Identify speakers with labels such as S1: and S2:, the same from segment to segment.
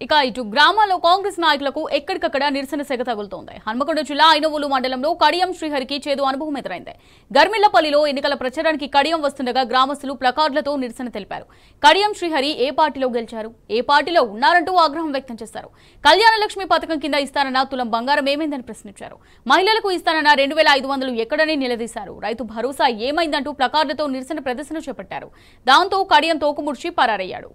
S1: ఇక ఇటు గ్రామాల్లో కాంగ్రెస్ నాయకులకు ఎక్కడికక్కడ నిరసన సెగ తగులుతోంది. హన్మకొండ జిల్లా ఐనవోలు మండలంలో కడియం శ్రీహరికి చేదు అనుభవం ఎదురైంది. గర్మిళ్లపల్లిలో ఎన్నికల ప్రచారానికి కడియం వస్తుండగా గ్రామస్తులు ప్లకార్డులతో నిరసన తెలిపారు. కడియం శ్రీహరి ఏ పార్టీలో గెలిచారు, ఏ పార్టీలో ఉన్నారంటూ ఆగ్రహం వ్యక్తం చేశారు. కళ్యాణ లక్ష్మి పథకం కింద ఇస్తానన్న తులం బంగారం ఏమైందని ప్రశ్నించారు. మహిళలకు ఇస్తానన్న 2500 ఎక్కడని నిలదీశారు. రైతు భరోసా ఏమైందంటూ ప్లకార్డులతో నిరసన ప్రదర్శన చేపట్టారు. దాంతో కడియం తోకుముడిచి పరారయ్యాడు.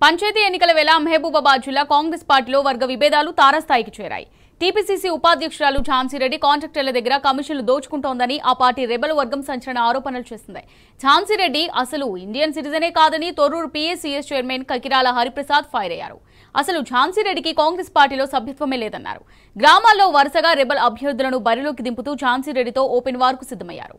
S1: పంచాయతీ ఎన్నికల వేళ మహబూబాబాద్ జిల్లా కాంగ్రెస్ పార్టీలో వర్గ విభేదాలు తారాస్థాయికి చేరాయి. టీపీసీసీ ఉపాధ్యక్షురాలు ఝాన్సీ రెడ్డి కాంట్రాక్టర్ల దగ్గర కమిషన్లు దోచుకుంటోందని ఆ పార్టీ రెబల్ వర్గం సంచలన ఆరోపణలు చేసింది. ఝాన్సీ రెడ్డి అసలు ఇండియన్ సిటిజనే కాదని Thorrur PACS chairman Kakirala Hariprasad fire అయ్యారు. అసలు ఝాన్సీ రెడ్డికి కాంగ్రెస్ పార్టీలో సభ్యత్వమే లేదన్నారు. గ్రామాల్లో వరుసగా రెబల్ అభ్యర్థులను బరిలోకి దింపుతూ ఝాన్సీ రెడ్డితో ఓపెన్ వార్కు సిద్ధమయ్యారు.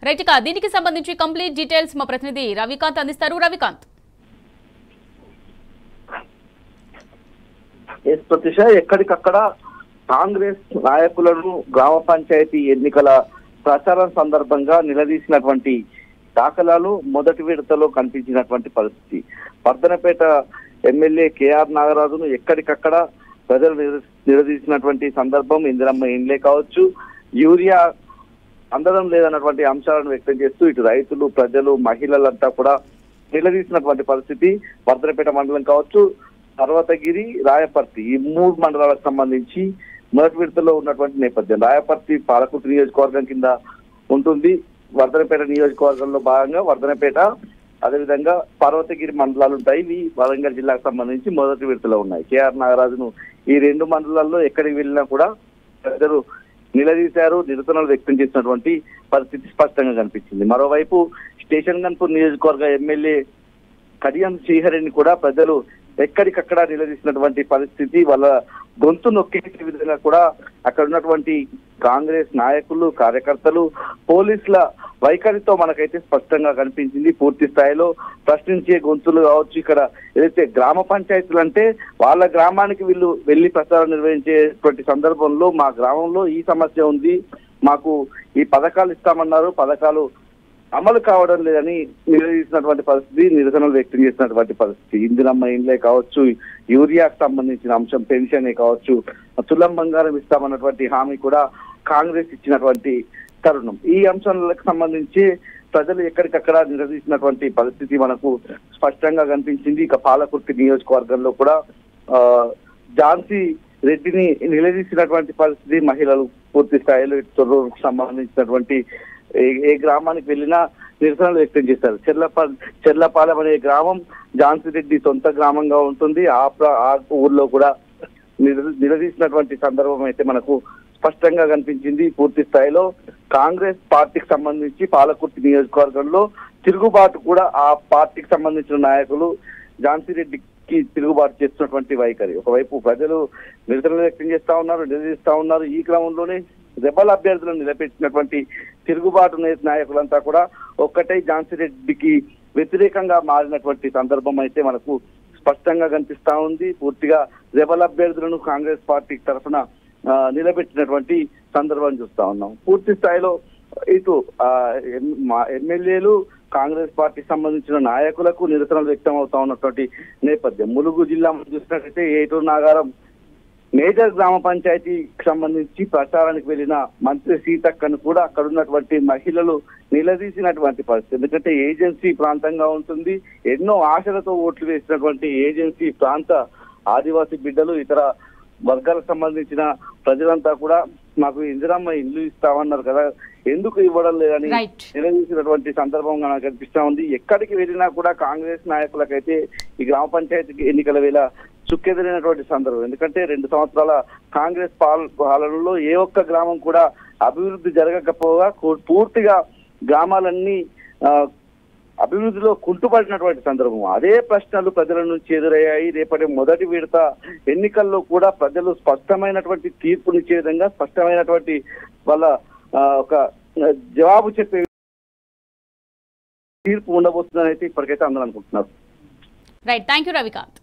S1: రైట్, ఇక దీనికి సంబంధించి కంప్లీట్ డీటెయిల్స్ మా ప్రతినిధి రవికాంత్ అందిస్తారు. రవికాంత్,
S2: ప్రతిష ఎక్కడికక్కడ కాంగ్రెస్ నాయకులను గ్రామ పంచాయతీ ఎన్నికల ప్రచారం సందర్భంగా నిలదీసినటువంటి దాఖలాలు మొదటి విడతలో కనిపించినటువంటి పరిస్థితి. వర్ధనపేట ఎమ్మెల్యే కేఆర్ నాగరాజును ఎక్కడికక్కడ ప్రజలు నిలదీసినటువంటి సందర్భం. ఇందిరమ్మ ఇండ్లే కావచ్చు, యూరియా అందడం లేదన్నటువంటి అంశాలను వ్యక్తం చేస్తూ ఇటు రైతులు, ప్రజలు, మహిళలంతా కూడా నిలదీసినటువంటి పరిస్థితి. వర్ధనపేట మండలం కావచ్చు, పర్వతగిరి, రాయపర్తి ఈ 3 మండలాలకు సంబంధించి మొదటి విడతలో ఉన్నటువంటి నేపథ్యం. రాయపర్తి పాలకుర్తి నియోజకవర్గం కింద ఉంటుంది. వర్ధనపేట నియోజకవర్గంలో భాగంగా వర్ధనపేట, అదేవిధంగా పర్వతగిరి మండలాలు ఉంటాయి. ఇవి వరంగల్ జిల్లాకు సంబంధించి మొదటి విడతలో ఉన్నాయి. కేఆర్ నాగరాజును ఈ 2 మండలాల్లో ఎక్కడికి వెళ్ళినా కూడా ప్రజలు నిలదీశారు, నిరసనలు వ్యక్తం చేసినటువంటి పరిస్థితి స్పష్టంగా కనిపించింది. మరోవైపు స్టేషన్ గన్పూర్ నియోజకవర్గ ఎమ్మెల్యే కడియం శ్రీహరిని కూడా ప్రజలు ఎక్కడికక్కడ నిలదీసినటువంటి పరిస్థితి. వాళ్ళ గొంతు నొక్కేసే విధంగా కూడా అక్కడ ఉన్నటువంటి కాంగ్రెస్ నాయకులు, కార్యకర్తలు, పోలీసుల వైఖరితో మనకైతే స్పష్టంగా కనిపించింది. పూర్తి స్థాయిలో ప్రశ్నించే గొంతులు కావచ్చు. ఇక్కడ ఏదైతే గ్రామ పంచాయతీలు అంటే వాళ్ళ గ్రామానికి వీళ్ళు వెళ్లి ప్రచారం నిర్వహించేటువంటి సందర్భంలో మా గ్రామంలో ఈ సమస్య ఉంది, మాకు ఈ పథకాలు ఇస్తామన్నారు, పథకాలు అమలు కావడం లేదని నిలదీసినటువంటి పరిస్థితి, నిరసనలు వ్యక్తం చేసినటువంటి పరిస్థితి. ఇందిరమ్మ ఇండ్లే కావచ్చు, యూరియాకు సంబంధించిన అంశం, పెన్షనే కావచ్చు, తులం బంగారం ఇస్తామన్నటువంటి హామీ కూడా కాంగ్రెస్ ఇచ్చినటువంటి తరుణం. ఈ అంశాలకు సంబంధించి ప్రజలు ఎక్కడికక్కడ నిలదీసినటువంటి పరిస్థితి మనకు స్పష్టంగా కనిపించింది. ఇక పాలకుర్తి నియోజకవర్గంలో కూడా ఝాన్సీ రెడ్డిని నిలదీసినటువంటి పరిస్థితి. మహిళలు పూర్తి స్థాయిలో తొర్రూరుకు సంబంధించినటువంటి ఏ గ్రామానికి వెళ్ళినా నిరసనలు వ్యక్తం చేశారు. చెర్లపాలెం అనే గ్రామం ఝాన్సీ రెడ్డి సొంత గ్రామంగా ఉంటుంది. ఆ ఊర్లో కూడా నిలదీసినటువంటి సందర్భం అయితే మనకు స్పష్టంగా కనిపించింది. పూర్తి స్థాయిలో కాంగ్రెస్ పార్టీకి సంబంధించి పాలకుర్తి నియోజకవర్గంలో తిరుగుబాటు కూడా ఆ పార్టీకి సంబంధించిన నాయకులు ఝాన్సీ రెడ్డికి తిరుగుబాటు చేస్తున్నటువంటి వైఖరి. ఒకవైపు ప్రజలు నిరసనలు వ్యక్తం చేస్తా ఉన్నారు, నిలదీస్తా ఉన్నారు. ఈ క్రమంలోనే రెబల్ అభ్యర్థులను నిలబెట్టినటువంటి తిరుగుబాటు నాయకులంతా కూడా ఒక్కటే ఝాన్సీ రెడ్డికి వ్యతిరేకంగా మారినటువంటి సందర్భం అయితే మనకు స్పష్టంగా కనిపిస్తా ఉంది. పూర్తిగా రెబల్ అభ్యర్థులను కాంగ్రెస్ పార్టీ తరఫున నిలబెట్టినటువంటి సందర్భం చూస్తా ఉన్నాం. పూర్తి స్థాయిలో ఇటు ఎమ్మెల్యేలు, కాంగ్రెస్ పార్టీకి సంబంధించిన నాయకులకు నిరసనలు వ్యక్తం అవుతా ఉన్నటువంటి నేపథ్యం. ములుగు జిల్లా చూసినట్లయితే ఏటూరు నాగారం మేజర్ గ్రామ పంచాయతీకి సంబంధించి ప్రచారానికి వెళ్ళిన మంత్రి సీతక్కను కూడా అక్కడ ఉన్నటువంటి మహిళలు నిలదీసినటువంటి పరిస్థితి. ఎందుకంటే ఏజెన్సీ ప్రాంతంగా ఉంటుంది, ఎన్నో ఆశలతో ఓట్లు వేసినటువంటి ఏజెన్సీ ప్రాంత ఆదివాసీ బిడ్డలు, ఇతర వర్గాలకు సంబంధించిన ప్రజలంతా కూడా మాకు ఇందిరమ్మ ఇల్లు ఇస్తామన్నారు కదా, ఎందుకు ఇవ్వడం లేదని నిలదీసినటువంటి సందర్భంగా నాకు అనిపిస్తా ఉంది. ఎక్కడికి వెళ్ళినా కూడా కాంగ్రెస్ నాయకులకైతే ఈ గ్రామ పంచాయతీ ఎన్నికల వేళ చుక్కెదిరినటువంటి సందర్భం. ఎందుకంటే 2 సంవత్సరాల కాంగ్రెస్ పాలనలో ఏ ఒక్క గ్రామం కూడా అభివృద్ధి జరగకపోగా పూర్తిగా గ్రామాలన్నీ అభివృద్ధిలో కుంటుపడినటువంటి సందర్భం. అదే ప్రశ్నలు ప్రజల నుంచి ఎదురయ్యాయి. రేపటి మొదటి విడత ఎన్నికల్లో కూడా ప్రజలు స్పష్టమైనటువంటి తీర్పునిచ్చే విధంగా స్పష్టమైనటువంటి వాళ్ళ ఒక జవాబు చెప్పే తీర్పు ఉండబోతుందని అయితే ఇప్పటికైతే అందరూ అనుకుంటున్నారు.
S1: Right, thank you Ravikanth.